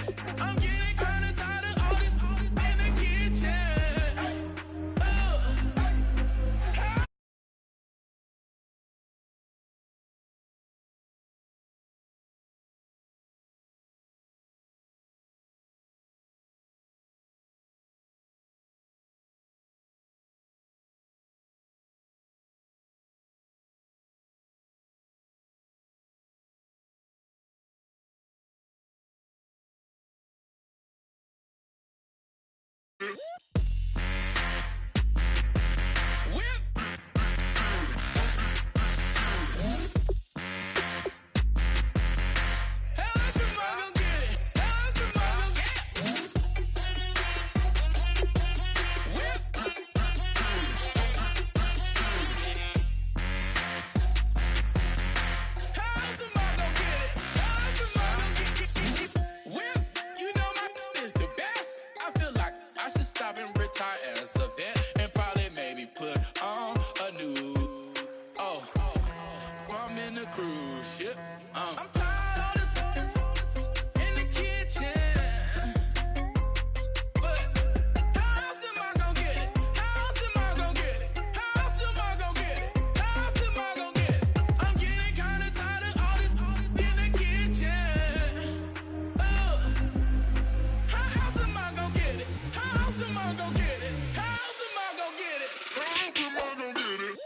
I'm getting kinda tired of all this in the kitchen. I'm tired of this in the kitchen. But how else am I gonna get it? How else am I gonna get it? How else am I gonna get it? How else am I gonna get it? I'm getting kinda tired of all this in the kitchen. How else am I gonna get it? How else am I gonna get it? How else am I gonna get it? How else am I gonna get it?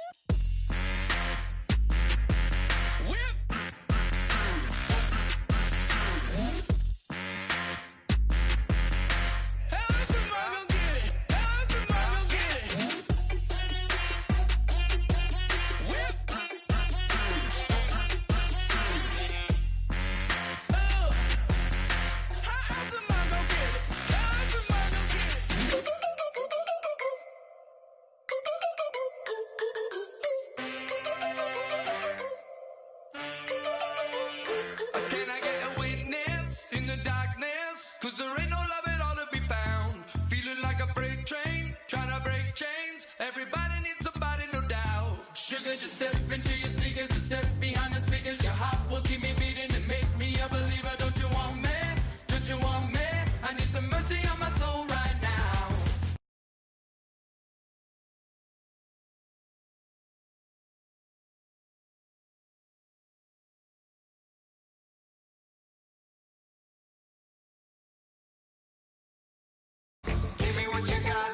Just step into your sneakers and step behind the speakers. Your heart will keep me beating and make me a believer. Don't you want me? Don't you want me? I need some mercy on my soul right now. Give me what you got.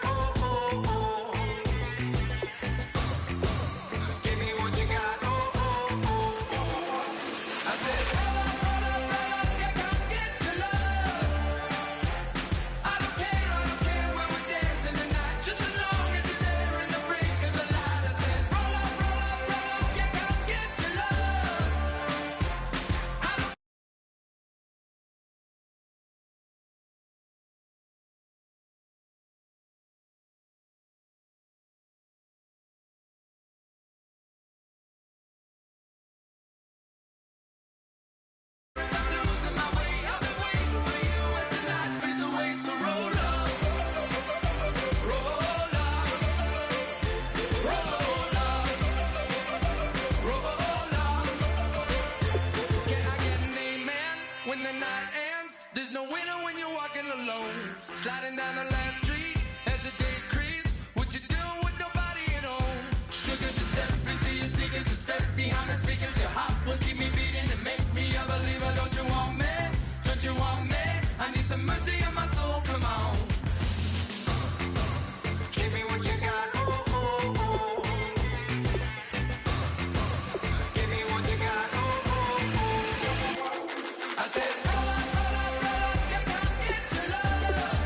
Sliding down the last street as the day creeps. What you doing with nobody at home? Sugar, just step into your sneakers and step behind the speakers. Your heart will keep me beating and make me a believer. Don't you want me? Don't you want me? I need some mercy on my soul. Come on. Give me what you got. Give me what you got. I said, roll up, roll up, roll up. Yeah, come get your love.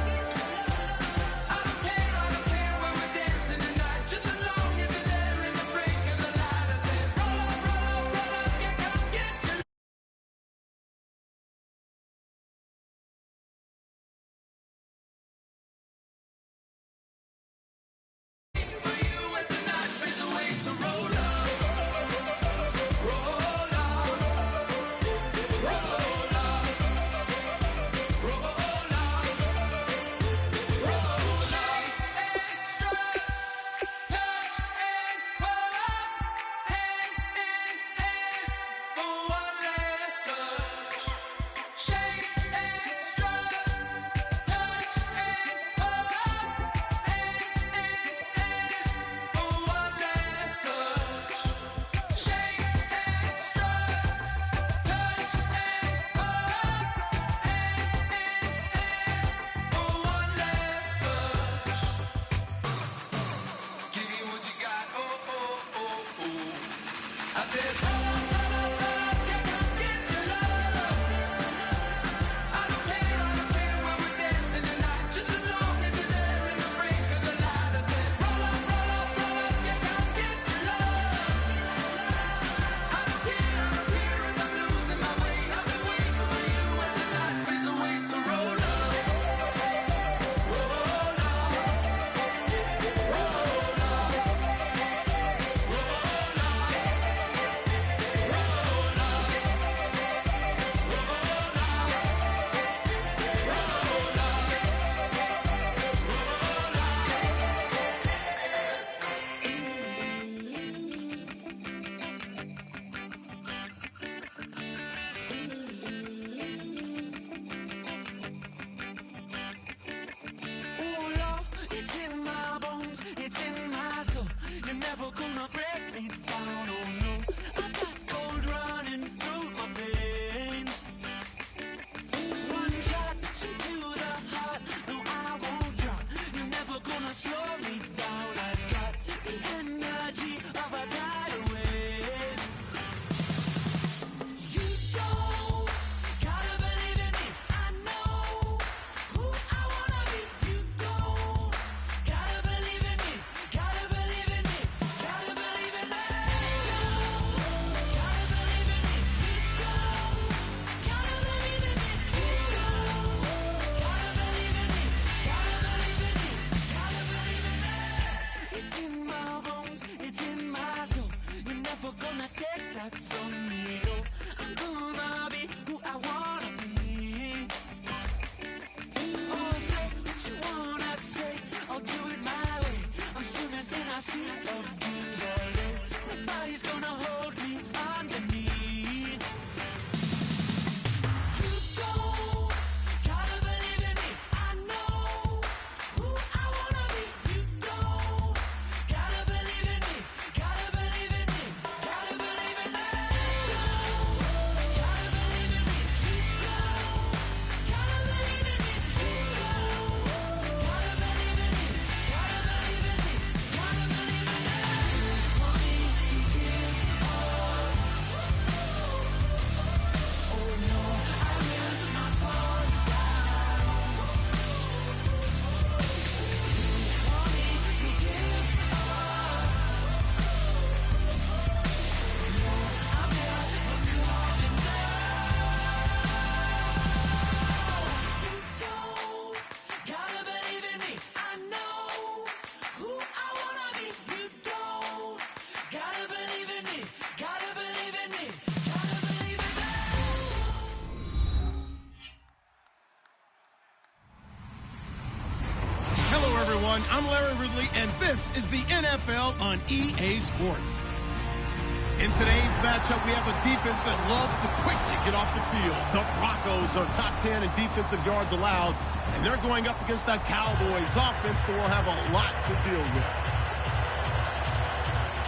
everyone. I'm Larry Ridley, and this is the NFL on EA Sports. In today's matchup, we have a defense that loves to quickly get off the field. The Broncos are top 10 in defensive yards allowed, and they're going up against the Cowboys offense that will have a lot to deal with.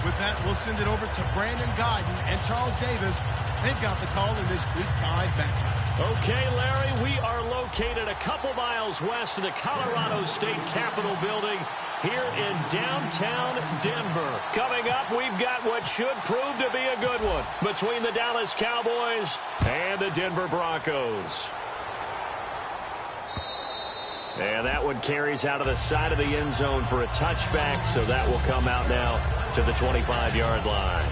With that, we'll send it over to Brandon Godden and Charles Davis. They've got the call in this Week 5 matchup. Okay, Larry, we are located a couple miles west of the Colorado State Capitol building here in downtown Denver. Coming up, we've got what should prove to be a good one between the Dallas Cowboys and the Denver Broncos. And that one carries out of the side of the end zone for a touchback, so that will come out now to the 25-yard line.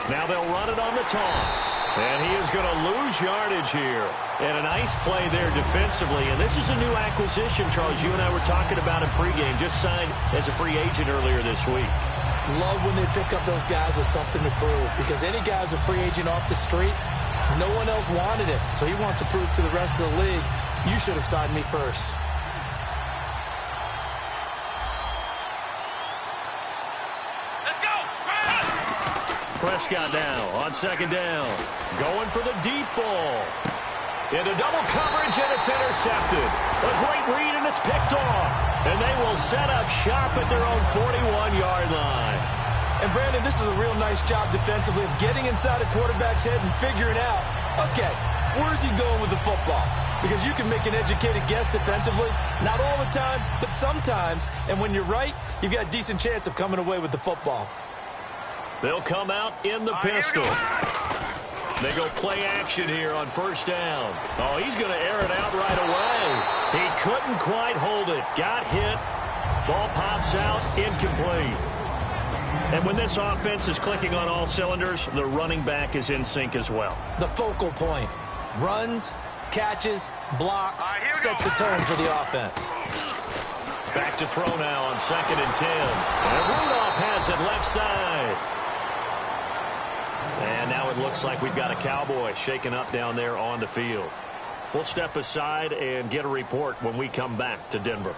Now they'll run it on the toss. And he is going to lose yardage here. And a nice play there defensively. And this is a new acquisition, Charles. You and I were talking about in pregame. Just signed as a free agent earlier this week. Love when they pick up those guys with something to prove. Because any guy's a free agent off the street, no one else wanted him. So he wants to prove to the rest of the league, you should have signed me first. Prescott now on second down. Going for the deep ball. Into double coverage, and it's intercepted. A great read, and it's picked off. And they will set up shop at their own 41-yard line. And, Brandon, this is a real nice job defensively of getting inside a quarterback's head and figuring out, okay, where's he going with the football? Because you can make an educated guess defensively. Not all the time, but sometimes. And when you're right, you've got a decent chance of coming away with the football. They'll come out in the pistol. They go play action here on first down. Oh, he's going to air it out right away. He couldn't quite hold it. Got hit. Ball pops out, incomplete. And when this offense is clicking on all cylinders, the running back is in sync as well. The focal point. Runs, catches, blocks, sets the tone for the offense. Back to throw now on 2nd and 10. And Rudolph has it left side. And now it looks like we've got a Cowboy shaken up down there on the field. We'll step aside and get a report when we come back to Denver.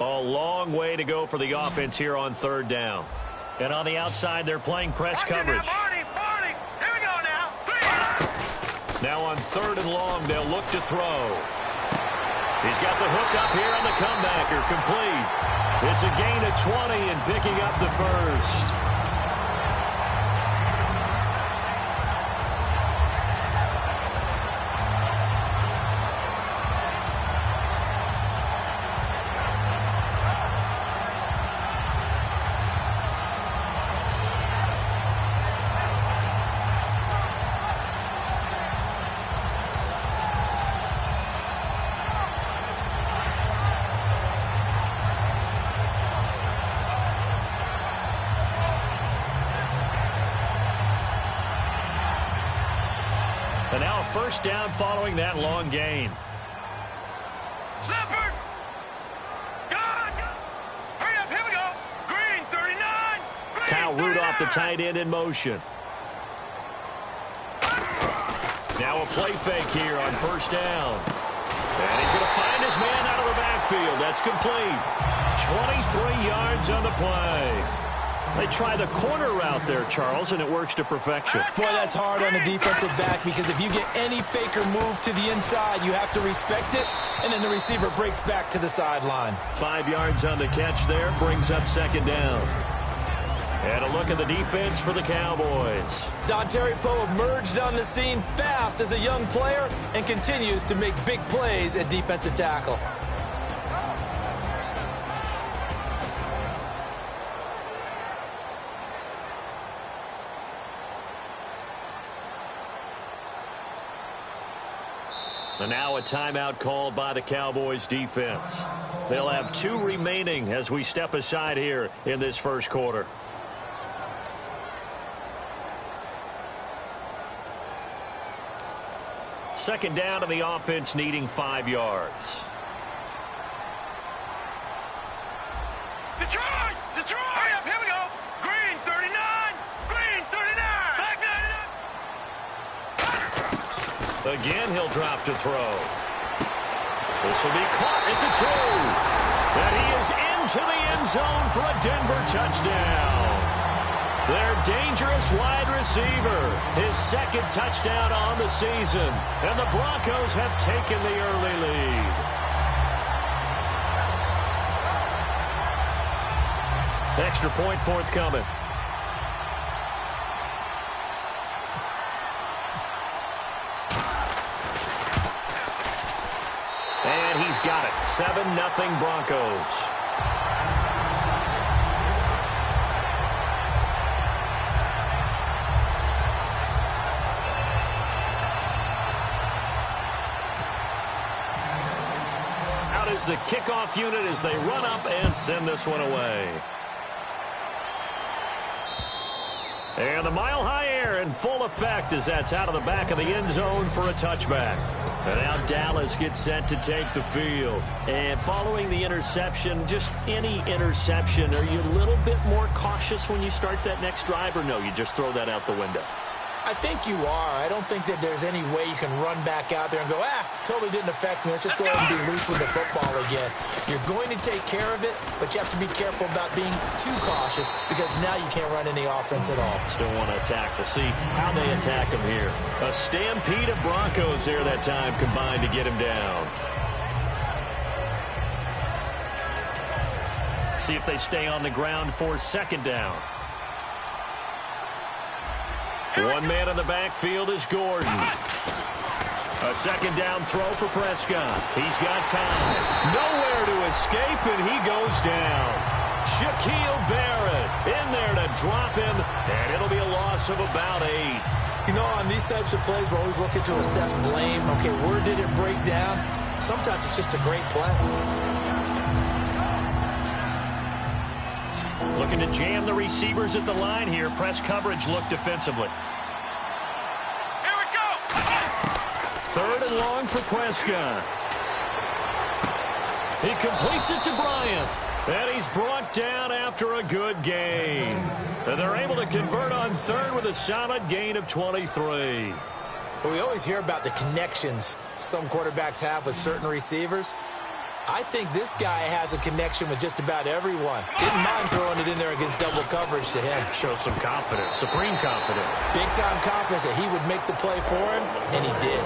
A long way to go for the offense here on third down. And on the outside, they're playing press coverage. Barney. Here we go now. Now on 3rd and long, they'll look to throw. He's got the hook up here on the comebacker, complete. It's a gain of 20 and picking up the first. And now a first down following that long gain. Leopard! God! Hurry up, here we go! Green, 39! Green, Kyle 39. Rudolph, the tight end, in motion. Now a play fake here on first down. And he's going to find his man out of the backfield. That's complete. 23 yards on the play. They try the corner route there, Charles, and it works to perfection. Boy, that's hard on the defensive back because if you get any fake or move to the inside, you have to respect it, and then the receiver breaks back to the sideline. 5 yards on the catch there, brings up second down. And a look at the defense for the Cowboys. Dontari Poe emerged on the scene fast as a young player and continues to make big plays at defensive tackle. And now a timeout called by the Cowboys defense. They'll have 2 remaining as we step aside here in this first quarter. Second down, and the offense needing 5 yards. Detroit! Detroit! Hurry up, here we go! Green 39! Green 39! Back 99! Again, he'll drop to throw. This will be caught at the 2. And he is into the end zone for a Denver touchdown. Their dangerous wide receiver, his second touchdown on the season. And the Broncos have taken the early lead. Extra point forthcoming. And he's got it. 7-0 Broncos. Out is the kickoff unit as they run up and send this one away. And the mile-high air in full effect as that's out of the back of the end zone for a touchback. And now Dallas gets set to take the field. And following the interception, just any interception, are you a little bit more cautious when you start that next drive, or no, you just throw that out the window? I think you are. I don't think that there's any way you can run back out there and go, totally didn't affect me. Let's just go ahead and be loose with the football again. You're going to take care of it, but you have to be careful about being too cautious because now you can't run any offense at all. Still want to attack. We'll see how they attack him here. A stampede of Broncos there that time combined to get him down. See if they stay on the ground for second down. One man in the backfield is Gordon. A second down throw for Prescott. He's got time. Nowhere to escape, and he goes down. Shaquille Barrett in there to drop him, and it'll be a loss of about 8. You know, on these types of plays, we're always looking to assess blame. Okay, where did it break down? Sometimes it's just a great play. Looking to jam the receivers at the line here. Press coverage look defensively. Here we go! Third and long for Prescott. He completes it to Bryant. And he's brought down after a good gain. And they're able to convert on third with a solid gain of 23. Well, we always hear about the connections some quarterbacks have with certain receivers. I think this guy has a connection with just about everyone. Didn't mind throwing it in there against double coverage to him. Shows some confidence, supreme confidence. Big-time confidence that he would make the play for him, and he did.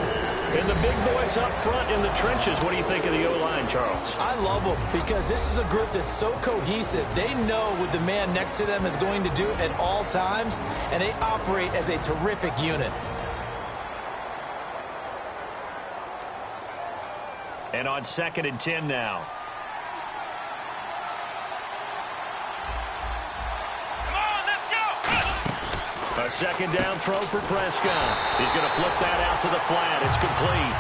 And the big boys up front in the trenches, what do you think of the O-line, Charles? I love them because this is a group that's so cohesive. They know what the man next to them is going to do at all times, and they operate as a terrific unit. And on 2nd and 10 now. Come on, let's go! A second down throw for Prescott. He's going to flip that out to the flat. It's complete.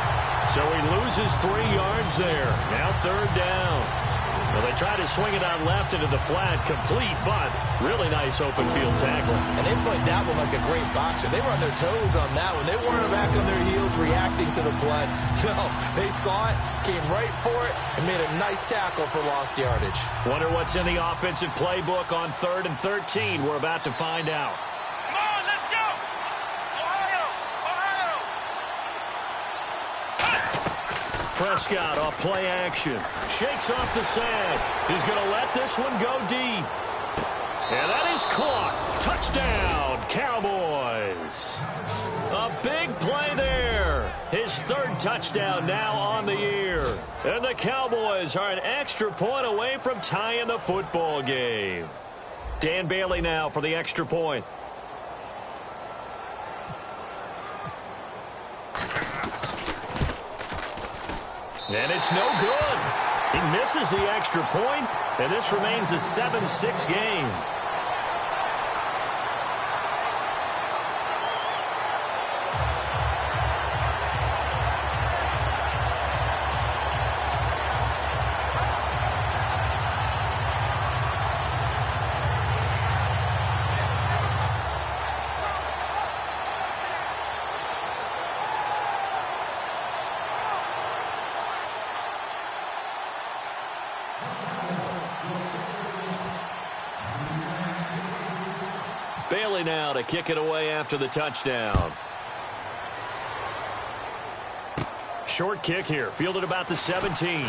So he loses 3 yards there. Now third down. Well, they try to swing it out left into the flat. Complete, but really nice open field tackle. And they played that one like a great boxer. They were on their toes on that one. They weren't back on their heels reacting to the play. No, they saw it, came right for it, and made a nice tackle for lost yardage. Wonder what's in the offensive playbook on 3rd and 13. We're about to find out. Come on, let's go! Ohio! Prescott off play action. Shakes off the sand. He's going to let this one go deep. And that is caught. Touchdown, Cowboys. A big play there. His 3rd touchdown now on the year. And the Cowboys are an extra point away from tying the football game. Dan Bailey now for the extra point. And it's no good. He misses the extra point, and this remains a 7-6 game. Bailey now to kick it away after the touchdown. Short kick here, fielded about the 17.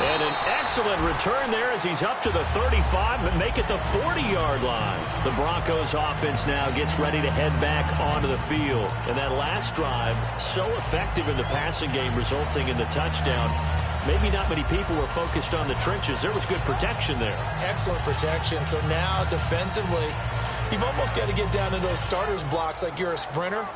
And an excellent return there as he's up to the 35, but make it the 40-yard line. The Broncos offense now gets ready to head back onto the field. And that last drive, so effective in the passing game, resulting in the touchdown. Maybe not many people were focused on the trenches. There was good protection there. Excellent protection. So now defensively, you've almost got to get down to those starters blocks like you're a sprinter.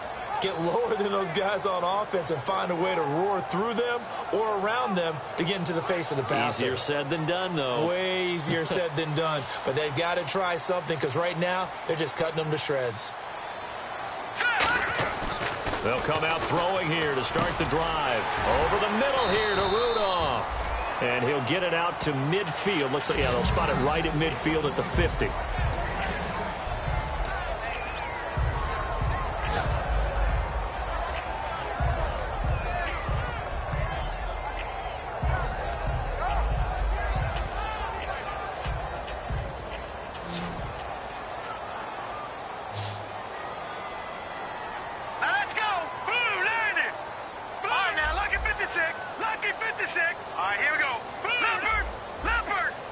Get lower than those guys on offense and find a way to roar through them or around them to get into the face of the passer. Easier said than done, though. Way easier said than done. But they've got to try something because right now they're just cutting them to shreds. They'll come out throwing here to start the drive. Over the middle here to Rudolph. And he'll get it out to midfield. Looks like, yeah, they'll spot it right at midfield at the 50.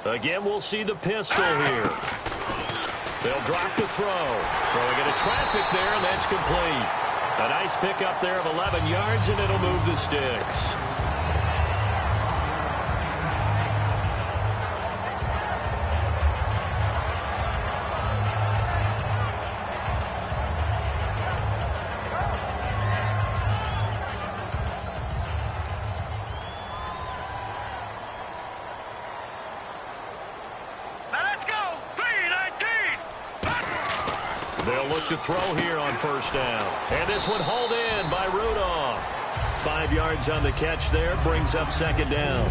Again, we'll see the pistol here. They'll drop to throw. Throwing into traffic there, and that's complete. A nice pickup there of 11 yards, and it'll move the sticks. They'll look to throw here on first down. And this one hauled in by Rudolph. 5 yards on the catch there, brings up second down.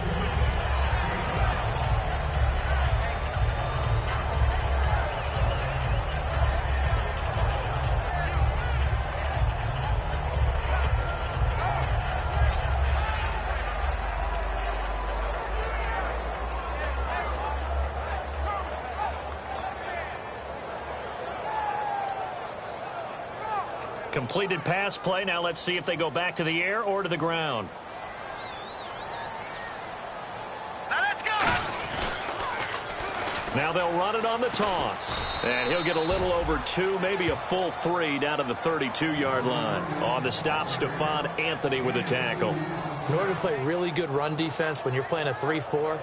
Completed pass play. Now let's see if they go back to the air or to the ground. Now let's go. Now they'll run it on the toss. And he'll get a little over 2, maybe a full 3 down to the 32-yard line. On the stop, Stephon Anthony with a tackle. In order to play really good run defense when you're playing a 3-4,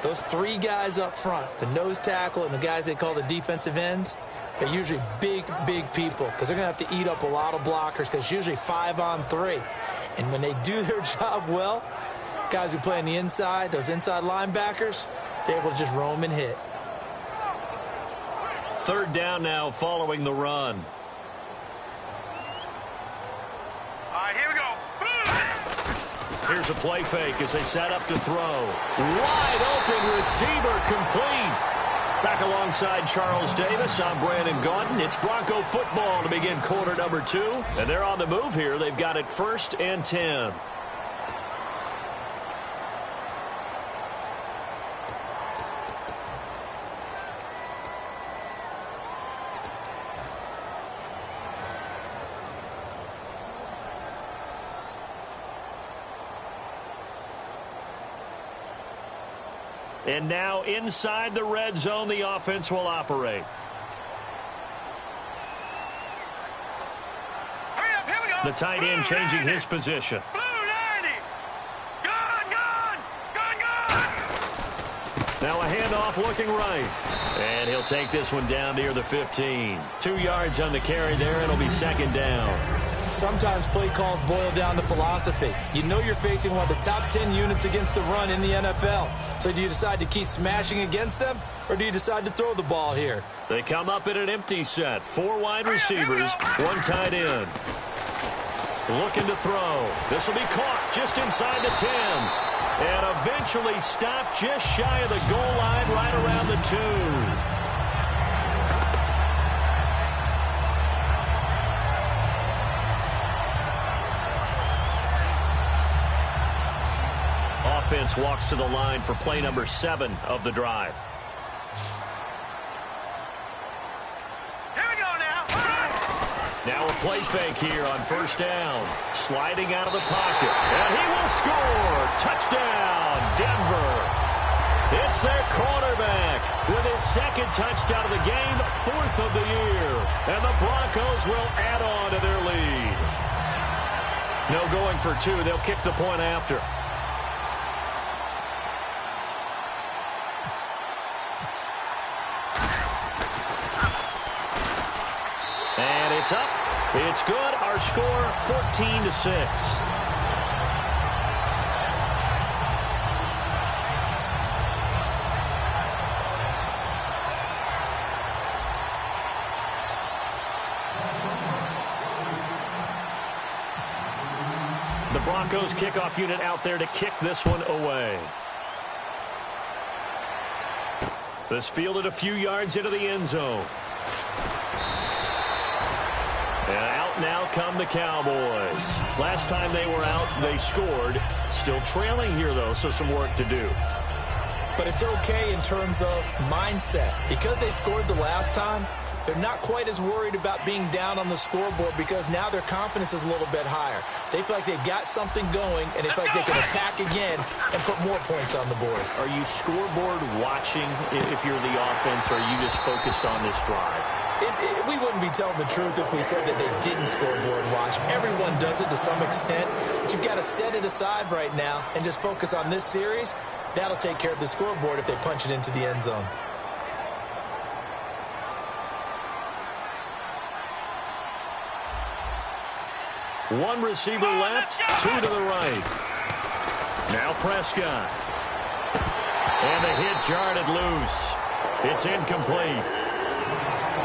those 3 guys up front, the nose tackle and the guys they call the defensive ends, they're usually big people because they're going to have to eat up a lot of blockers because it's usually 5-on-3. And when they do their job well, guys who play on the inside, those inside linebackers, they're able to just roam and hit. Third down now following the run. All right, here we go. Here's a play fake as they set up to throw. Wide open receiver complete. Back alongside Charles Davis, I'm Brandon Gaudin. It's Bronco football to begin quarter number 2. And they're on the move here. They've got it 1st and 10. And now inside the red zone, the offense will operate. Hurry up, here we go. The tight end changing his position. Blue 90. Gone. Now a handoff looking right. And he'll take this one down near the 15. 2 yards on the carry there. It'll be second down. Sometimes play calls boil down to philosophy. You know you're facing one of the top 10 units against the run in the NFL. So do you decide to keep smashing against them, or do you decide to throw the ball here? They come up in an empty set. 4 wide receivers, 1 tight end. Looking to throw. This will be caught just inside the 10. And eventually stopped just shy of the goal line right around the 2. offense walks to the line for play number 7 of the drive. Here we go now. Now a play fake here on first down. Sliding out of the pocket. And he will score. Touchdown, Denver. It's their quarterback with his second touchdown of the game, 4th of the year. And the Broncos will add on to their lead. No going for 2. They'll kick the point after. And it's up. It's good. Our score, 14-6. The Broncos kickoff unit out there to kick this one away. This fielded a few yards into the end zone. And out now come the Cowboys. Last time they were out, they scored. Still trailing here, though, so some work to do. But it's okay in terms of mindset. Because they scored the last time, they're not quite as worried about being down on the scoreboard because now their confidence is a little bit higher. They feel like they've got something going, and they feel like they can attack again and put more points on the board. Are you scoreboard watching if you're the offense, or are you just focused on this drive? We wouldn't be telling the truth if we said that they didn't scoreboard watch. Everyone does it to some extent, but you've got to set it aside right now and just focus on this series. That'll take care of the scoreboard if they punch it into the end zone. One receiver left, 2 to the right. Now Prescott. And the hit jarred it loose. It's incomplete.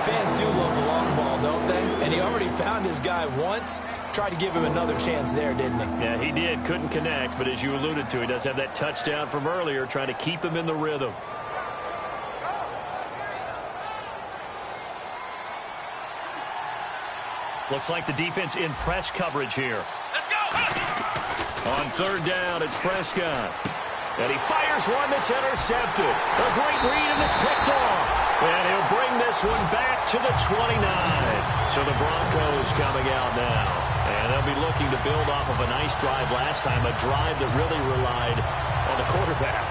Fans do love the long ball, don't they? And he already found his guy once. Tried to give him another chance there, didn't he? Yeah, he did. Couldn't connect, but as you alluded to, he does have that touchdown from earlier, trying to keep him in the rhythm. Looks like the defense in press coverage here. Let's go. On third down, it's Prescott. And he fires one that's intercepted. A great read, and it's picked off. And he'll bring this one back to the 29. So the Broncos coming out now. And they'll be looking to build off of a nice drive last time, a drive that really relied on the quarterback.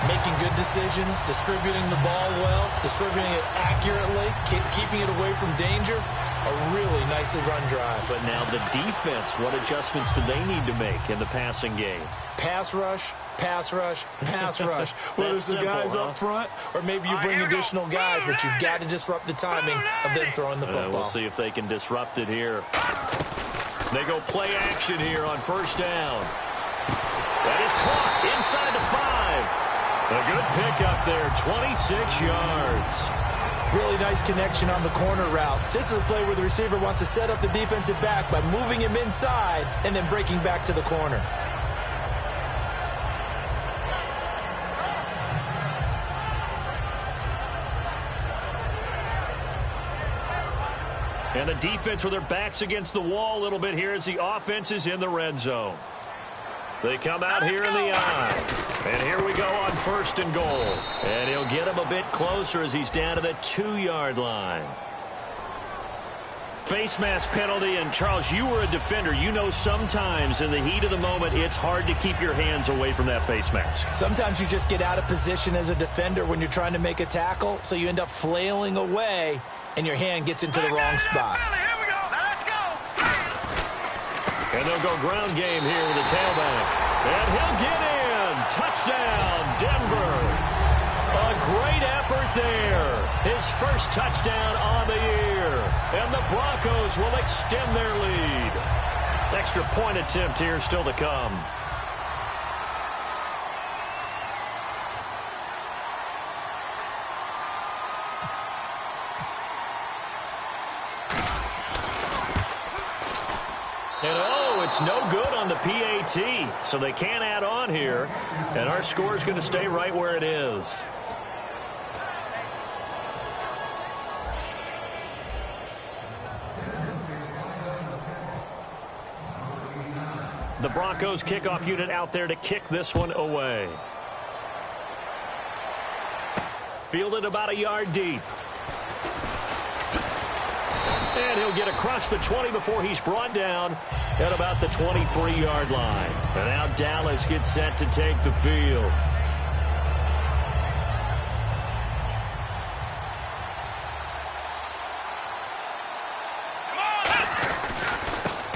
Making good decisions, distributing the ball well, distributing it accurately, keeping it away from danger. A really nicely run drive. But now the defense, what adjustments do they need to make in the passing game? Pass rush, pass rush, pass rush. Whether it's the guys up front or maybe you bring additional guys, but you've got to disrupt the timing of them throwing the football. We'll see if they can disrupt it here. They go play action here on first down. That is caught inside the 5. A good pickup there, 26 yards. Really nice connection on the corner route. This is a play where the receiver wants to set up the defensive back by moving him inside and then breaking back to the corner. And the defense with their backs against the wall a little bit here as the offense is in the red zone. They come out here in the eye. And here we go on first and goal. And he'll get him a bit closer as he's down to the 2-yard line. Face mask penalty, and Charles, you were a defender. You know sometimes in the heat of the moment, it's hard to keep your hands away from that face mask. Sometimes you just get out of position as a defender when you're trying to make a tackle, so you end up flailing away, and your hand gets into the wrong spot. Here we go. Let's go. And they'll go ground game here with the tailback. And he'll get in. Touchdown, Denver. A great effort there. His first touchdown on the year. And the Broncos will extend their lead. Extra point attempt here still to come. And it's no good on the PAT, so they can't add on here, and our score is going to stay right where it is. The Broncos kickoff unit out there to kick this one away. Fielded about a yard deep. And he'll get across the 20 before he's brought down at about the 23-yard line. And now Dallas gets set to take the field.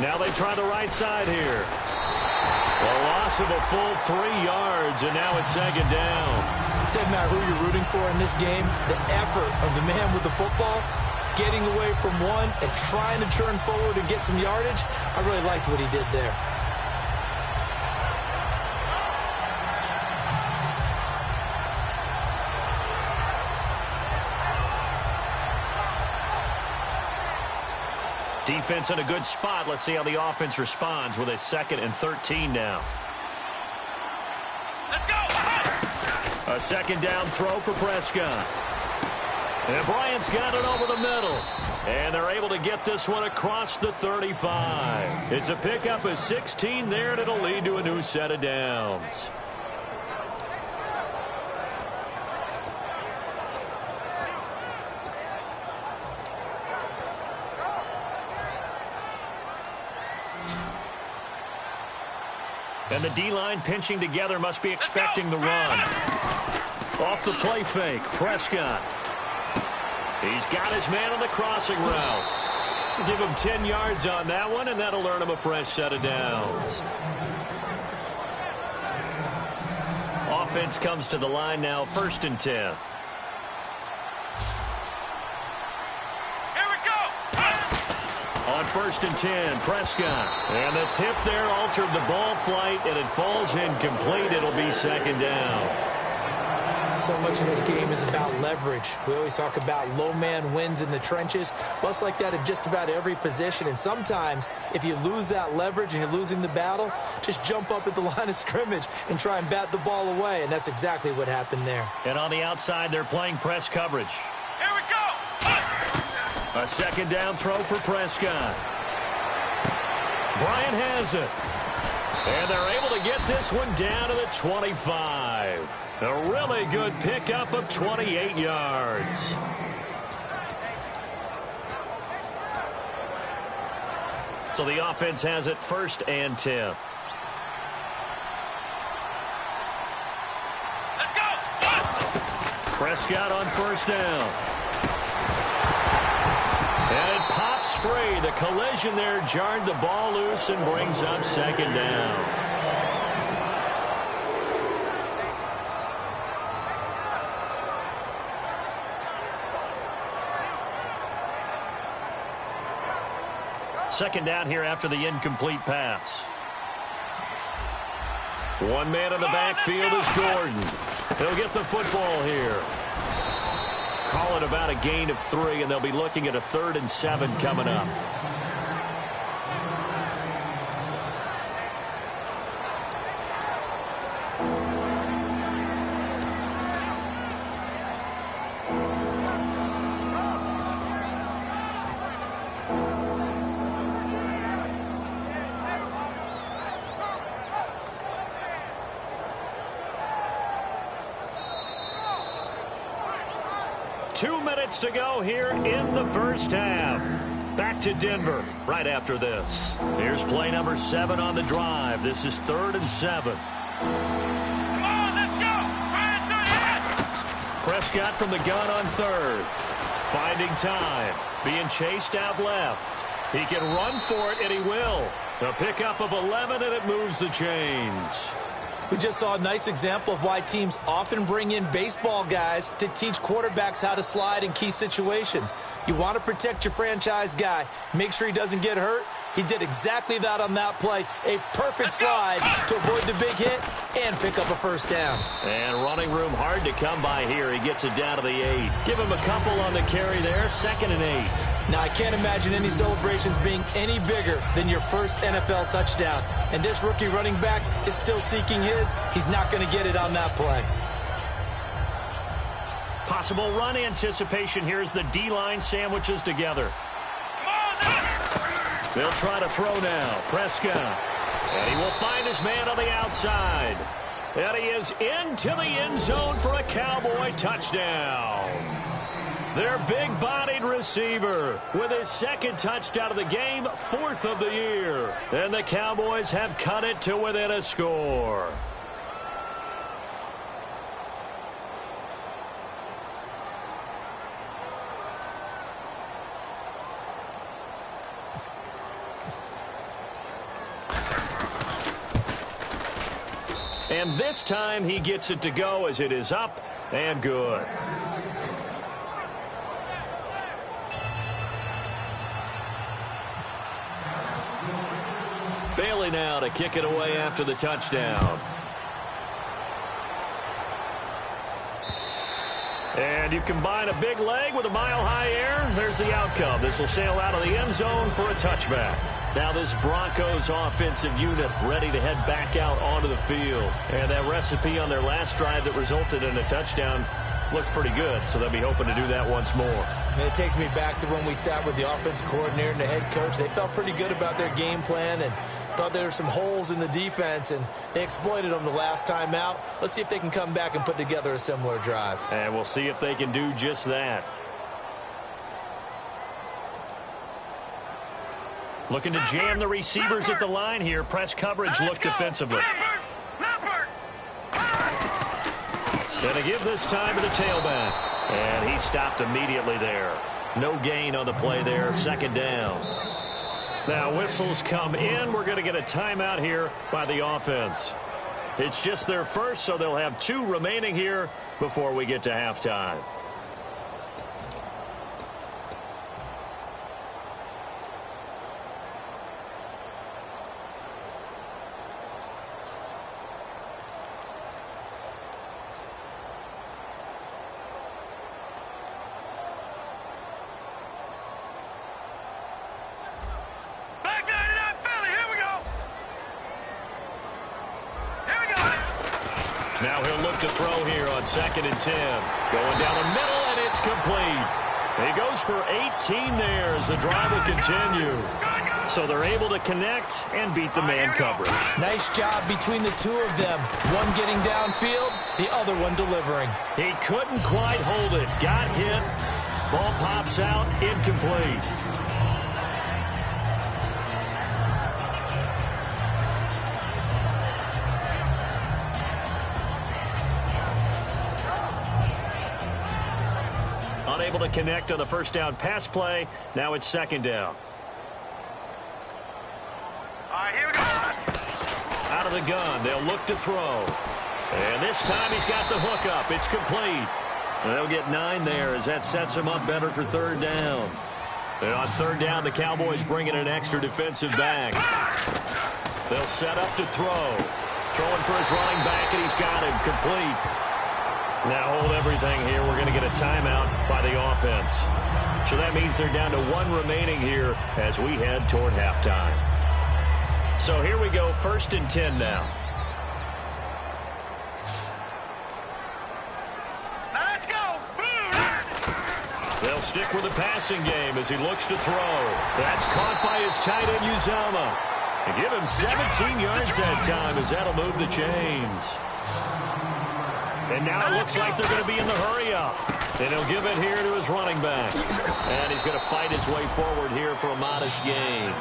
Now they try the right side here. A loss of a full 3 yards, and now it's second down. Doesn't matter who you're rooting for in this game, the effort of the man with the football, getting away from one and trying to turn forward and get some yardage, I really liked what he did there. Defense in a good spot. Let's see how the offense responds with a 2nd and 13 now. Let's go! A second down throw for Prescott. And Bryant's got it over the middle. And they're able to get this one across the 35. It's a pickup of 16 there, and it'll lead to a new set of downs. And the D-line pinching together must be expecting the run. Off the play fake, Prescott. He's got his man on the crossing route. Give him 10 yards on that one, and that'll earn him a fresh set of downs. Offense comes to the line now, 1st and 10. On 1st and 10, Prescott. And the tip there altered the ball flight, and it falls incomplete. It'll be second down. So much of this game is about leverage. We always talk about low man wins in the trenches. Well, it's like that in just about every position. And sometimes, if you lose that leverage and you're losing the battle, just jump up at the line of scrimmage and try and bat the ball away. And that's exactly what happened there. And on the outside, they're playing press coverage. Here we go! A second down throw for Prescott. Bryant has it. And they're able to get this one down to the 25. A really good pickup of 28 yards. So the offense has it 1st and 10. Let's go! Prescott on 1st down. And it pops free. The collision there jarred the ball loose and brings up second down. Second down here after the incomplete pass. One man in the backfield is Gordon. He'll get the football here. Call it about a gain of 3, and they'll be looking at a 3rd and 7 coming up. To go here in the first half. Back to Denver right after this. Here's play number 7 on the drive. This is 3rd and 7. Come on, let's go! Prescott from the gun on 3rd. Finding time. Being chased out left. He can run for it, and he will. A pickup of 11, and it moves the chains. We just saw a nice example of why teams often bring in baseball guys to teach quarterbacks how to slide in key situations. You want to protect your franchise guy. Make sure he doesn't get hurt. He did exactly that on that play. A perfect slide to avoid the big hit and pick up a 1st down. And running room hard to come by here. He gets it down to the 8. Give him a couple on the carry there. 2nd and 8. Now, I can't imagine any celebrations being any bigger than your first NFL touchdown. And this rookie running back is still seeking his. He's not going to get it on that play. Possible run anticipation here as the D-line sandwiches together. They'll try to throw now. Prescott. And he will find his man on the outside. And he is into the end zone for a Cowboy touchdown. Their big-bodied receiver with his second touchdown of the game, 4th of the year. And the Cowboys have cut it to within a score. And this time he gets it to go as it is up and good. Bailey now to kick it away after the touchdown. And you combine a big leg with a mile-high air, there's the outcome. This will sail out of the end zone for a touchback. Now this Broncos offensive unit ready to head back out onto the field. And that recipe on their last drive that resulted in a touchdown looked pretty good, so they'll be hoping to do that once more. And it takes me back to when we sat with the offensive coordinator and the head coach. They felt pretty good about their game plan and thought there were some holes in the defense, and they exploited them the last time out. Let's see if they can come back and put together a similar drive. And we'll see if they can do just that. Looking to jam the receivers at the line here. Press coverage look defensively. Gonna give this time to the tailback. And he stopped immediately there. No gain on the play there. Second down. Now whistles come in. We're going to get a timeout here by the offense. It's just their first, so they'll have 2 remaining here before we get to halftime. Now he'll look to throw here on 2nd and 10. Going down the middle, and it's complete. He goes for 18 there as the drive will continue. So they're able to connect and beat the man coverage. Nice job between the 2 of them. One getting downfield, the other one delivering. He couldn't quite hold it. Got hit. Ball pops out, incomplete. Unable to connect on the first down pass play. Now it's 2nd down. All right, here we go. Out of the gun. They'll look to throw. And this time he's got the hook up. It's complete. And they'll get 9 there as that sets him up better for 3rd down. And on 3rd down, the Cowboys bring in an extra defensive back. They'll set up to throw. Throwing for his running back, and he's got him. Complete. Now hold everything here. We're going to get a timeout by the offense. So that means they're down to 1 remaining here as we head toward halftime. So here we go, 1st and 10 now. Let's go. They'll stick with the passing game as he looks to throw. That's caught by his tight end, Uzama. And give him 17 yards that time as that'll move the chains. And now it looks like they're going to be in the hurry-up. And he'll give it here to his running back. And he's going to fight his way forward here for a modest gain.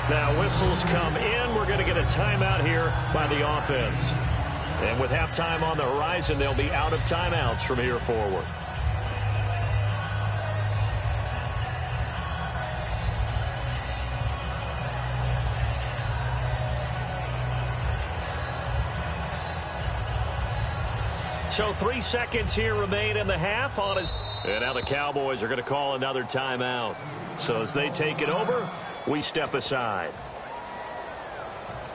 Now whistles come in. We're going to get a timeout here by the offense. And with halftime on the horizon, they'll be out of timeouts from here forward. So 3 seconds here remain in the half on his. And now the Cowboys are going to call another timeout. So as they take it over, we step aside.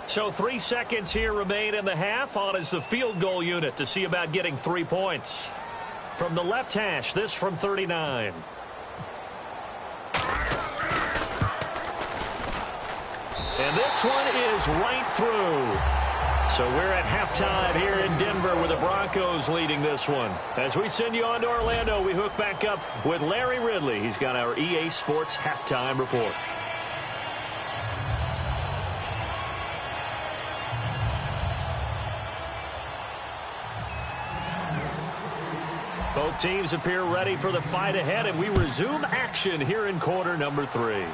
So 3 seconds here remain in the half on as the field goal unit to see about getting 3 points. From the left hash, this from 39. And this one is right through. So we're at halftime here in Denver with the Broncos leading this one. As we send you on to Orlando, we hook back up with Larry Ridley. He's got our EA Sports halftime report. Both teams appear ready for the fight ahead, and we resume action here in quarter number 3.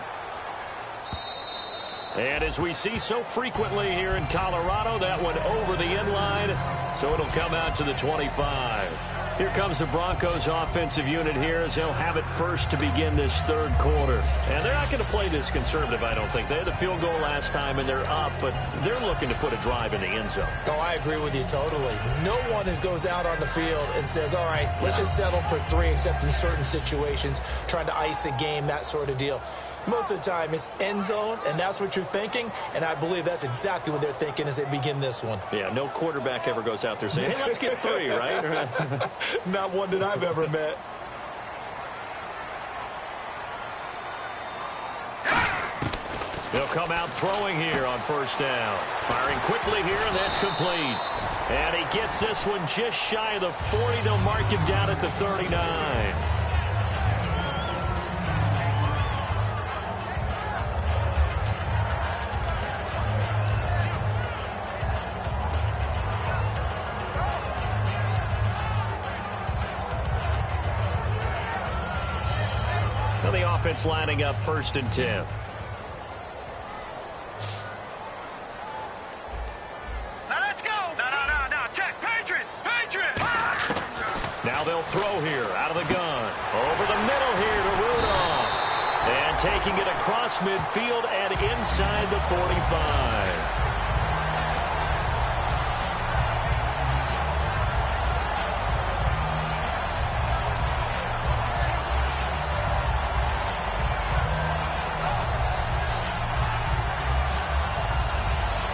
And as we see so frequently here in Colorado, that one over the end line, so it'll come out to the 25. Here comes the Broncos offensive unit here as they'll have it first to begin this third quarter. And they're not going to play this conservative, I don't think. They had the field goal last time, and they're up, but they're looking to put a drive in the end zone. Oh, I agree with you totally. No one goes out on the field and says, all right, let's just settle for 3, except in certain situations, trying to ice a game, that sort of deal. Most of the time, it's end zone, and that's what you're thinking, and I believe that's exactly what they're thinking as they begin this one. Yeah, no quarterback ever goes out there saying, hey, let's get 3, right? Not one that I've ever met. They'll come out throwing here on first down. Firing quickly here, and that's complete. And he gets this one just shy of the 40. They'll mark him down at the 39. The offense lining up 1st and 10. Now let's go. No. Check. Patriot. Now they'll throw here out of the gun. Over the middle here to Rudolph. And taking it across midfield and inside the 45.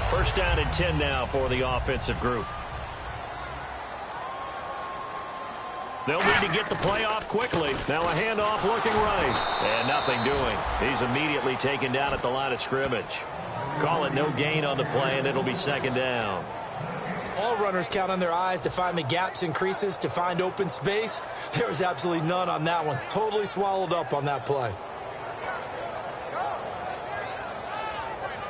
First down and 10 now for the offensive group. They'll need to get the play off quickly. Now a handoff looking right. And nothing doing. He's immediately taken down at the line of scrimmage. Call it no gain on the play, and it'll be 2nd down. All runners count on their eyes to find the gaps and creases, to find open space. There was absolutely none on that one. Totally swallowed up on that play.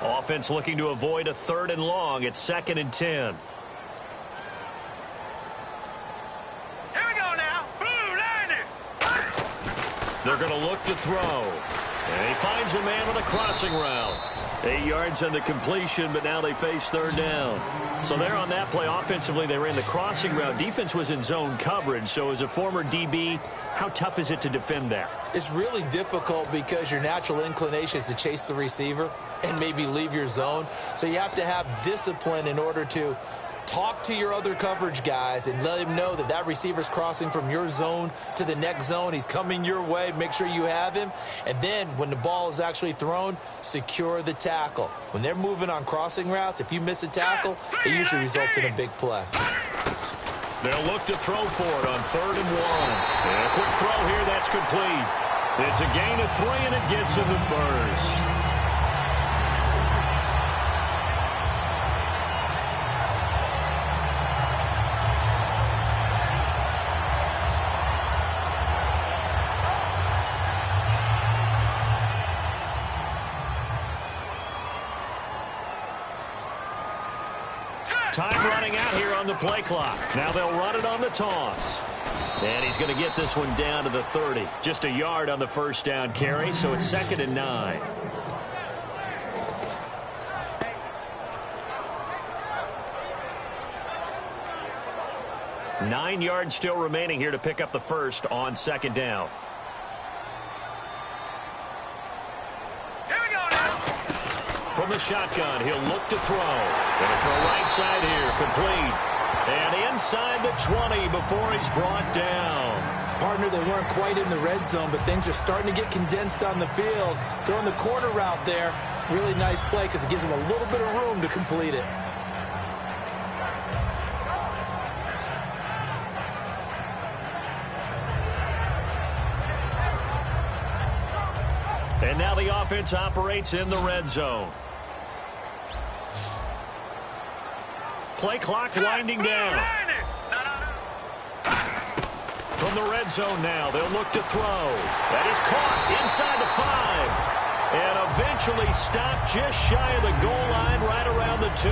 Offense looking to avoid a 3rd and long. It's 2nd and 10. Here we go now. Blue line it. They're going to look to throw. And he finds a man on a crossing route. 8 yards on the completion, but now they face 3rd down. So there on that play, offensively, they ran the crossing route. Defense was in zone coverage. So as a former DB, how tough is it to defend that? It's really difficult because your natural inclination is to chase the receiver and maybe leave your zone. So you have to have discipline in order to talk to your other coverage guys and let him know that that receiver's crossing from your zone to the next zone. He's coming your way. Make sure you have him. And then when the ball is actually thrown, secure the tackle. When they're moving on crossing routes, if you miss a tackle, it usually results in a big play. They'll look to throw for it on 3rd and 1. And a quick throw here, that's complete. It's a gain of 3, and it gets him to 1st. Time running out here on the play clock. Now they'll run it on the toss. And he's going to get this one down to the 30. Just a yard on the first down carry, so it's 2nd and 9. Nine yards still remaining here to pick up the first on 2nd down. From the shotgun, he'll look to throw. Gonna throw right side here, complete. And inside the 20 before he's brought down. Partner, they weren't quite in the red zone, but things are starting to get condensed on the field. Throwing the corner route there, really nice play because it gives him a little bit of room to complete it. And now the offense operates in the red zone. Play clock winding down. From the red zone now, they'll look to throw. That is caught inside the 5. And eventually stopped just shy of the goal line right around the 2.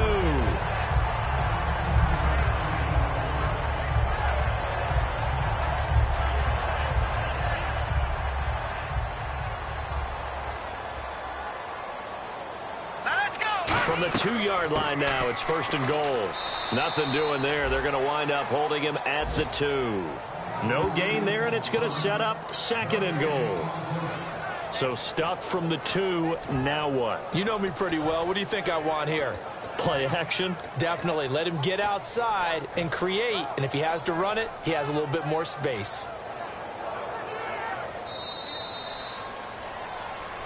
From the 2-yard line now, it's 1st and goal. Nothing doing there. They're going to wind up holding him at the 2. No gain there, and it's going to set up 2nd and goal. So stuffed from the 2, now what? You know me pretty well. What do you think I want here? Play action? Definitely. Let him get outside and create. And if he has to run it, he has a little bit more space.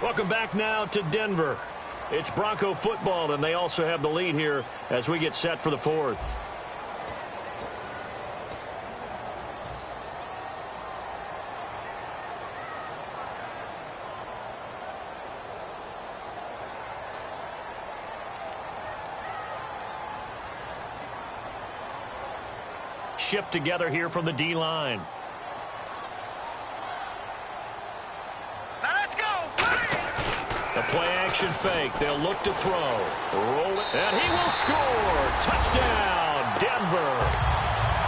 Welcome back now to Denver. It's Bronco football, and they also have the lead here as we get set for the 4th. Shift together here from the D-line. Now let's go. The play-action fake. They'll look to throw. Roll it. And he will score. Touchdown, Denver.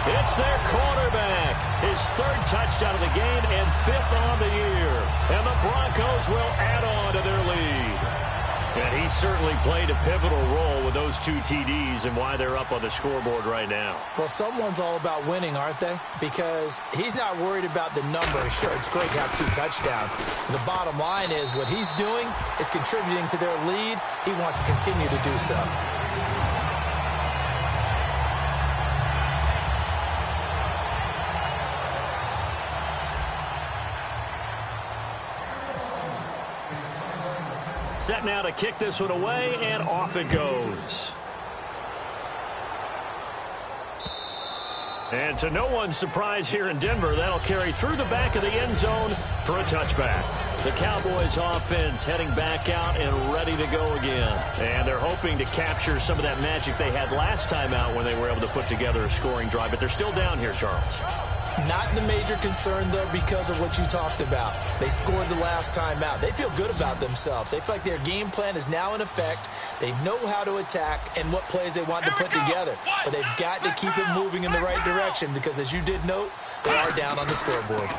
It's their quarterback. His 3rd touchdown of the game and 5th on the year. And the Broncos will add on to their lead. And he certainly played a pivotal role with those 2 TDs and why they're up on the scoreboard right now. Well, someone's all about winning, aren't they? Because he's not worried about the number. Sure, it's great to have 2 touchdowns. The bottom line is what he's doing is contributing to their lead. He wants to continue to do so. Set now to kick this one away, and off it goes. And to no one's surprise here in Denver, that'll carry through the back of the end zone for a touchback. The Cowboys offense heading back out and ready to go again. And they're hoping to capture some of that magic they had last time out when they were able to put together a scoring drive. But they're still down here, Charles. Not the major concern, though, because of what you talked about. They scored the last time out. They feel good about themselves. They feel like their game plan is now in effect. They know how to attack and what plays they want to put together. But they've got to keep it moving in the right direction because, as you did note, they are down on the scoreboard.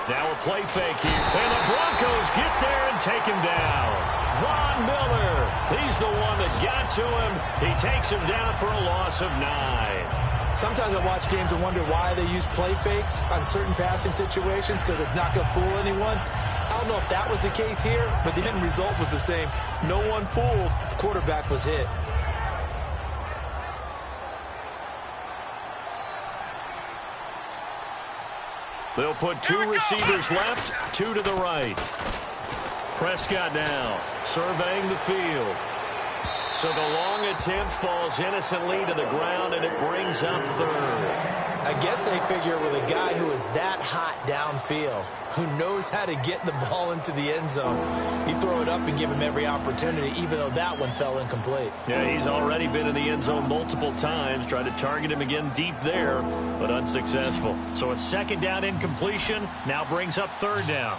Now a play fake here. And the Broncos get there and take him down. Von Miller, he's the one that got to him. He takes him down for a loss of 9. Sometimes I watch games and wonder why they use play fakes on certain passing situations because it's not going to fool anyone. I don't know if that was the case here, but the end result was the same. No one fooled. The quarterback was hit. They'll put 2 receivers left, 2 to the right. Prescott now surveying the field. So the long attempt falls innocently to the ground, and it brings up 3rd. I guess they figure with a guy who is that hot downfield, who knows how to get the ball into the end zone, you throw it up and give him every opportunity, even though that one fell incomplete. Yeah, he's already been in the end zone multiple times, tried to target him again deep there, but unsuccessful. So a 2nd down incompletion now brings up 3rd down.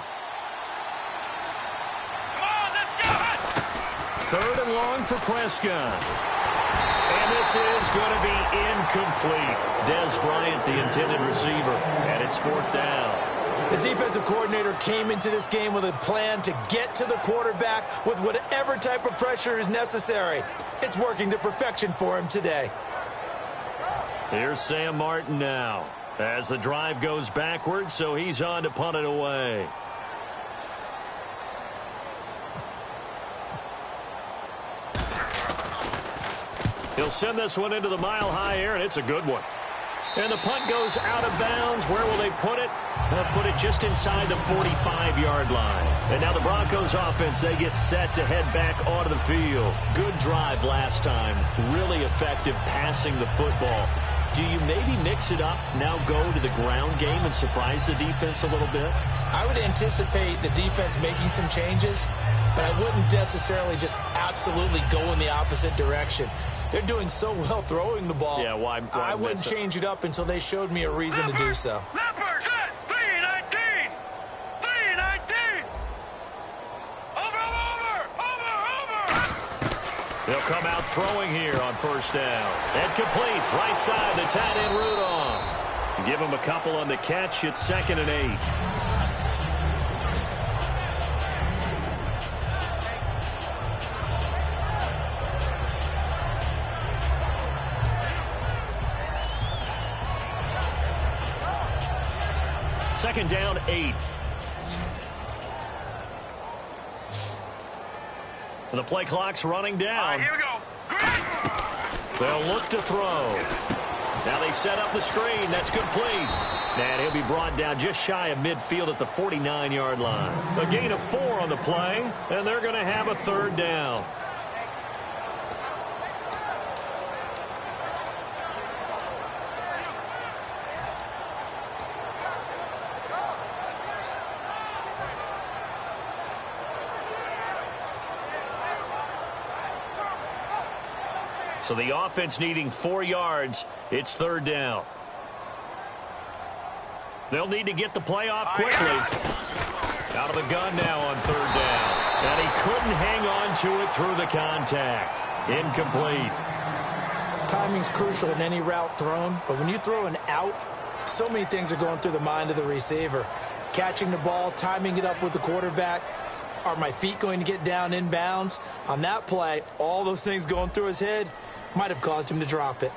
3rd and long for Prescott. And this is going to be incomplete. Des Bryant, the intended receiver, and it's 4th down. The defensive coordinator came into this game with a plan to get to the quarterback with whatever type of pressure is necessary. It's working to perfection for him today. Here's Sam Martin now as the drive goes backwards, so he's on to punt it away. He'll send this one into the mile-high air, and it's a good one. And the punt goes out of bounds. Where will they put it? They'll put it just inside the 45-yard line. And now the Broncos offense, they get set to head back onto the field. Good drive last time. Really effective passing the football. Do you maybe mix it up, now go to the ground game and surprise the defense a little bit? I would anticipate the defense making some changes, but I wouldn't necessarily just absolutely go in the opposite direction. They're doing so well throwing the ball. Yeah, why I wouldn't change it up until they showed me a reason to do so. Leopard, set, 319. 319. Over. They'll come out throwing here on 1st down. And complete, right side, the tight end Rudolph. Give him a couple on the catch. It's 2nd and 8. Second down, 8. And the play clock's running down. Here we go. They'll look to throw. Now they set up the screen. That's complete. And he'll be brought down just shy of midfield at the 49-yard line. A gain of 4 on the play, and they're going to have a third down. So the offense needing 4 yards. It's third down. They'll need to get the play off quickly. Out of the gun now on third down. And he couldn't hang on to it through the contact. Incomplete. Timing's crucial in any route thrown, but when you throw an out, so many things are going through the mind of the receiver. Catching the ball, timing it up with the quarterback. Are my feet going to get down in bounds? On that play, all those things going through his head might have caused him to drop it.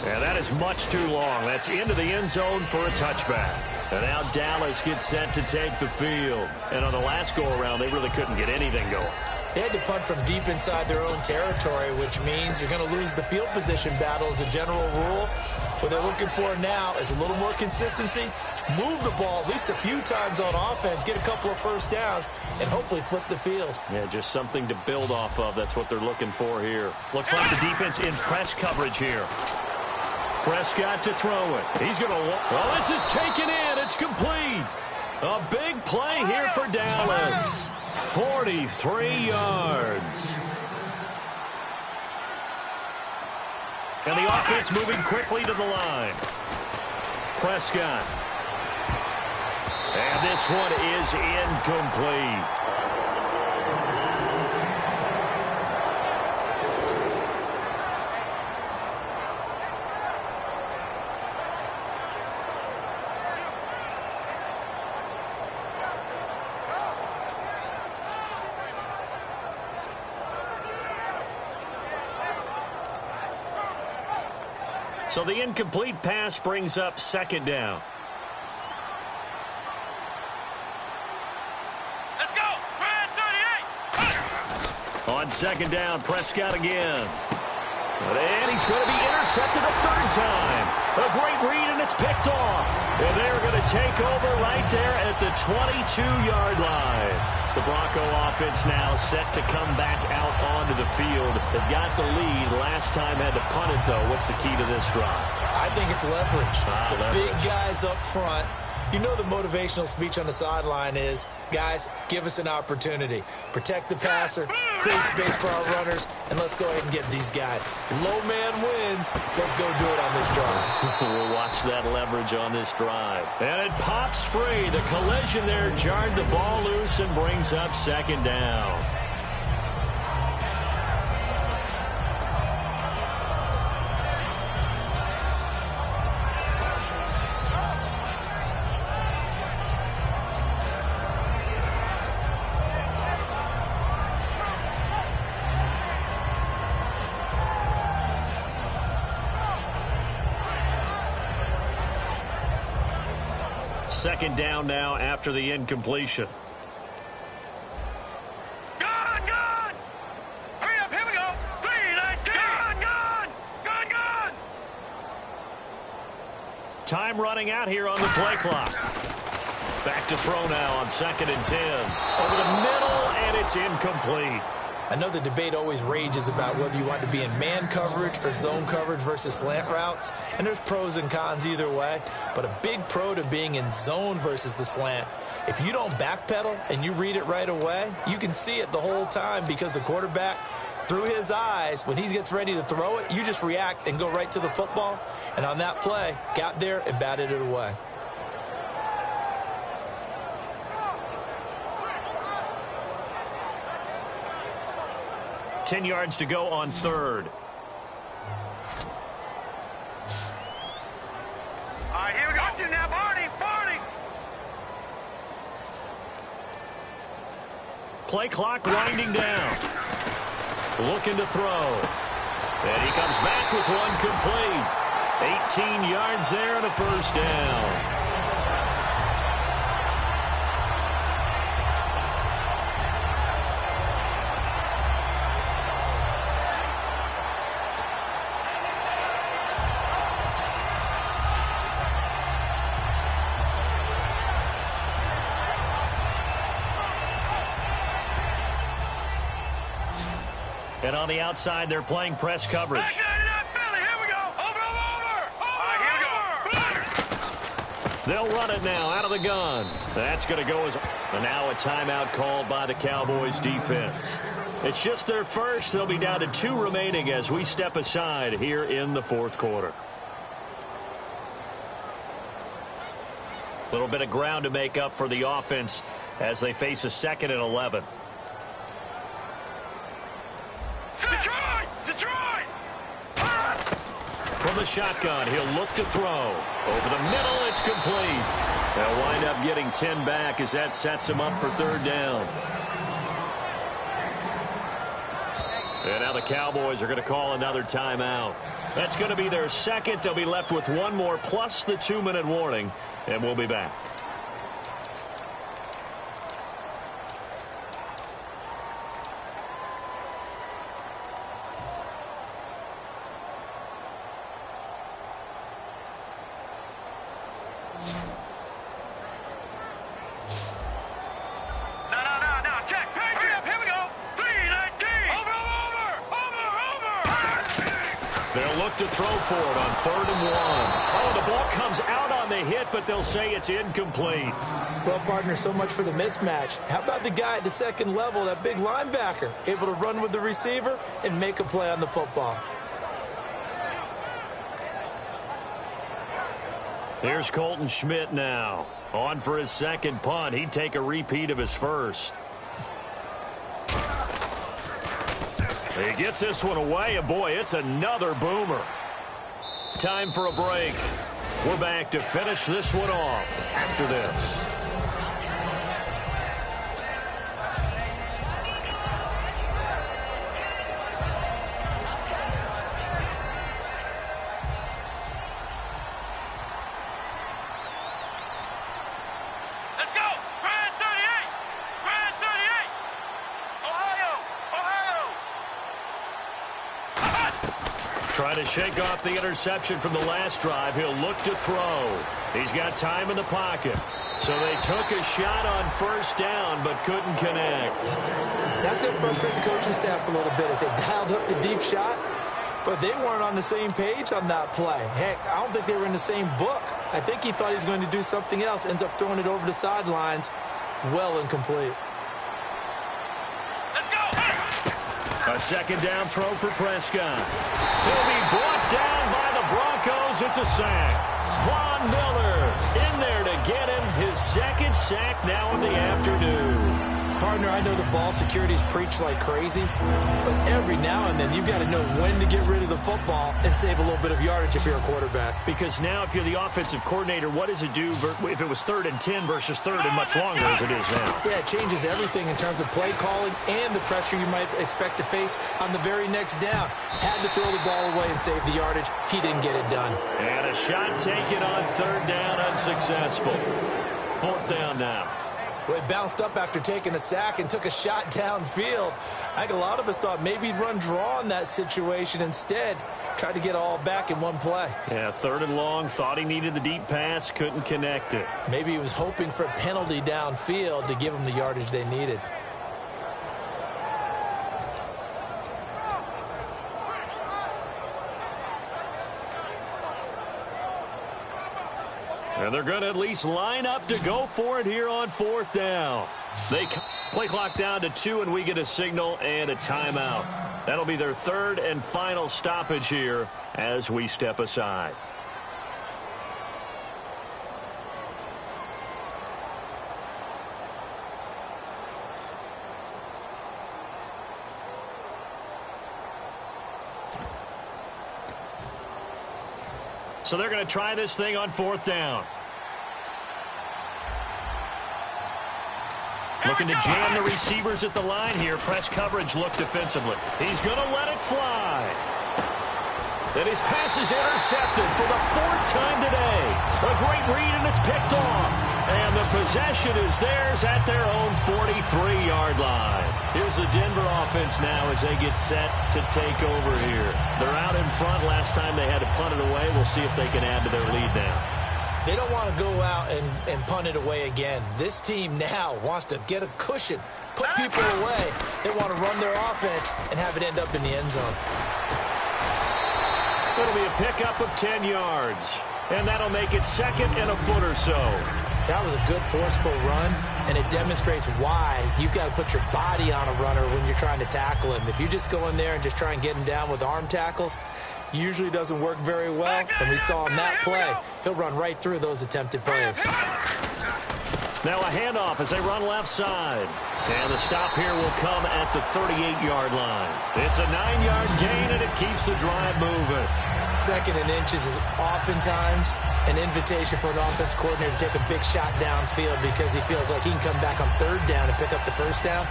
And that is much too long. That's into the end zone for a touchback. And now Dallas gets set to take the field. And on the last go-around, they really couldn't get anything going. They had to punt from deep inside their own territory, which means you're going to lose the field position battle as a general rule. What they're looking for now is a little more consistency, move the ball at least a few times on offense, get a couple of first downs, and hopefully flip the field. Yeah, just something to build off of. That's what they're looking for here. Looks like the defense in press coverage here. Prescott to throw it. He's going to... Well, this is taken in. It's complete. A big play here for Dallas. 43 yards. And the offense moving quickly to the line. Prescott. And this one is incomplete. So the incomplete pass brings up second down. Let's go. Red 38. On second down, Prescott again. And he's going to be intercepted a third time. A great read, and it's picked off. And they're going to take over right there at the 22-yard line. The Bronco offense now set to come back out onto the field. They've got the lead. Last time had to punt it, though. What's the key to this drive? I think it's leverage. Leverage. Big guys up front. You know the motivational speech on the sideline is, guys, give us an opportunity. Protect the passer, create space for our runners, and let's go ahead and get these guys. Low man wins. Let's go do it on this drive. We'll watch that leverage on this drive. And it pops free. The collision there jarred the ball loose and brings up second down. Second down now after the incompletion. Gun, gun. Hurry up, here we go. 3-19. Gun, gun. Time running out here on the play clock. Back to throw now on second and 10. Over the middle, and it's incomplete. I know the debate always rages about whether you want to be in man coverage or zone coverage versus slant routes, and there's pros and cons either way, but a big pro to being in zone versus the slant. If you don't backpedal and you read it right away, you can see it the whole time because the quarterback, through his eyes, when he gets ready to throw it, you just react and go right to the football, and on that play, got there and batted it away. Ten yards to go on third. All right, here we go. Watch it now, Barney. Play clock winding down. Looking to throw. And he comes back with one complete. 18 yards there and a first down. And on the outside, they're playing press coverage. Back 99 Philly, here we go. Over. All right, here we go. They'll run it now out of the gun. That's going to go as... And now a timeout called by the Cowboys defense. It's just their first. They'll be down to 2 remaining as we step aside here in the fourth quarter. A little bit of ground to make up for the offense as they face a 2nd and 11. Detroit! From the shotgun, he'll look to throw. Over the middle, it's complete. They'll wind up getting 10 back as that sets him up for 3rd down. And now the Cowboys are going to call another timeout. That's going to be their second. They'll be left with one more plus the 2-minute warning, and we'll be back. To throw for it on 3rd and 1. Oh, the ball comes out on the hit, but they'll say it's incomplete. Well, partner, so much for the mismatch. How about the guy at the 2nd level, that big linebacker, able to run with the receiver and make a play on the football? Here's Colton Schmidt now. On for his 2nd punt. He'd take a repeat of his first. He gets this one away, and boy, it's another boomer. Time for a break. We're back to finish this one off after this. Let's go! Grand 38! Grand 38! Ohio! Trying to shake off the interception from the last drive. He'll look to throw. He's got time in the pocket. So they took a shot on 1st down, but couldn't connect. That's going to frustrate the coaching staff a little bit as they dialed up the deep shot, but they weren't on the same page on that play. Heck, I don't think they were in the same book. I think he thought he was going to do something else. Ends up throwing it over the sidelines. Well incomplete. A 2nd down throw for Prescott. He'll be brought down by the Broncos. It's a sack. Von Miller in there to get him his 2nd sack now in the afternoon. Partner, I know the ball security's preach like crazy, but every now and then you've got to know when to get rid of the football and save a little bit of yardage if you're a quarterback. Because now if you're the offensive coordinator, what does it do if it was 3rd and 10 versus 3rd and much longer as it is now? Yeah, it changes everything in terms of play calling and the pressure you might expect to face on the very next down. Had to throw the ball away and save the yardage. He didn't get it done. And a shot taken on 3rd down, unsuccessful. 4th down now. Well, he bounced up after taking a sack and took a shot downfield. I think a lot of us thought maybe he'd run draw in that situation. Instead, tried to get all back in one play. Yeah, 3rd and long, thought he needed the deep pass, couldn't connect it. Maybe he was hoping for a penalty downfield to give him the yardage they needed. And they're going to at least line up to go for it here on 4th down. They play clock down to 2, and we get a signal and a timeout. That'll be their 3rd and final stoppage here as we step aside. So they're going to try this thing on 4th down. Looking to jam the receivers at the line here. Press coverage look defensively. He's going to let it fly. And his pass is intercepted for the 4th time today. A great read, and it's picked off. And the possession is theirs at their own 43-yard line. Here's the Denver offense now as they get set to take over here. They're out in front. Last time they had to punt it away. We'll see if they can add to their lead now. They don't want to go out and punt it away again. This team now wants to get a cushion, put people away. They want to run their offense and have it end up in the end zone. It'll be a pickup of 10 yards. And that'll make it 2nd and a foot or so. That was a good forceful run, and it demonstrates why you've got to put your body on a runner when you're trying to tackle him. If you just go in there and just try and get him down with arm tackles, usually doesn't work very well. And we saw in that play, he'll run right through those attempted plays. Now a handoff as they run left side. And the stop here will come at the 38-yard line. It's a 9-yard gain, and it keeps the drive moving. 2nd and inches is oftentimes an invitation for an offense coordinator to take a big shot downfield because he feels like he can come back on 3rd down and pick up the 1st down.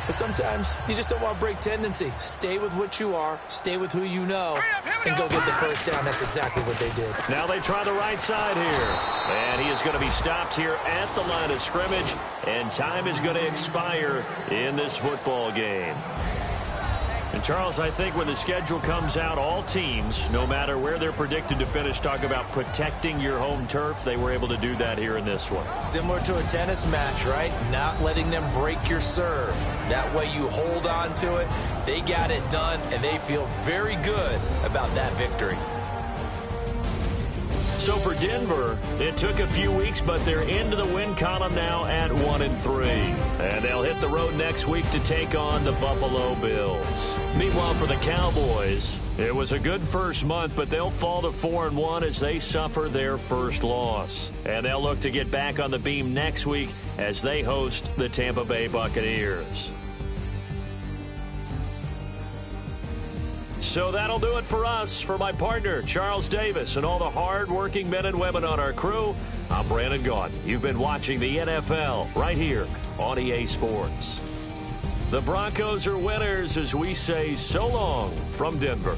But sometimes you just don't want to break tendency. Stay with what you are, stay with who you know, and go get the 1st down. That's exactly what they did. Now they try the right side here. And he is going to be stopped here at the line of scrimmage. And time is going to expire in this football game. And, Charles, I think when the schedule comes out, all teams, no matter where they're predicted to finish, talk about protecting your home turf. They were able to do that here in this one. Similar to a tennis match, right? Not letting them break your serve. That way you hold on to it. They got it done, and they feel very good about that victory. So for Denver, it took a few weeks, but they're into the win column now at 1-3. And they'll hit the road next week to take on the Buffalo Bills. Meanwhile, for the Cowboys, it was a good first month, but they'll fall to 4-1 as they suffer their first loss. And they'll look to get back on the beam next week as they host the Tampa Bay Buccaneers. So that'll do it for us. For my partner, Charles Davis, and all the hard-working men and women on our crew, I'm Brandon Gaudin. You've been watching the NFL right here on EA Sports. The Broncos are winners as we say so long from Denver.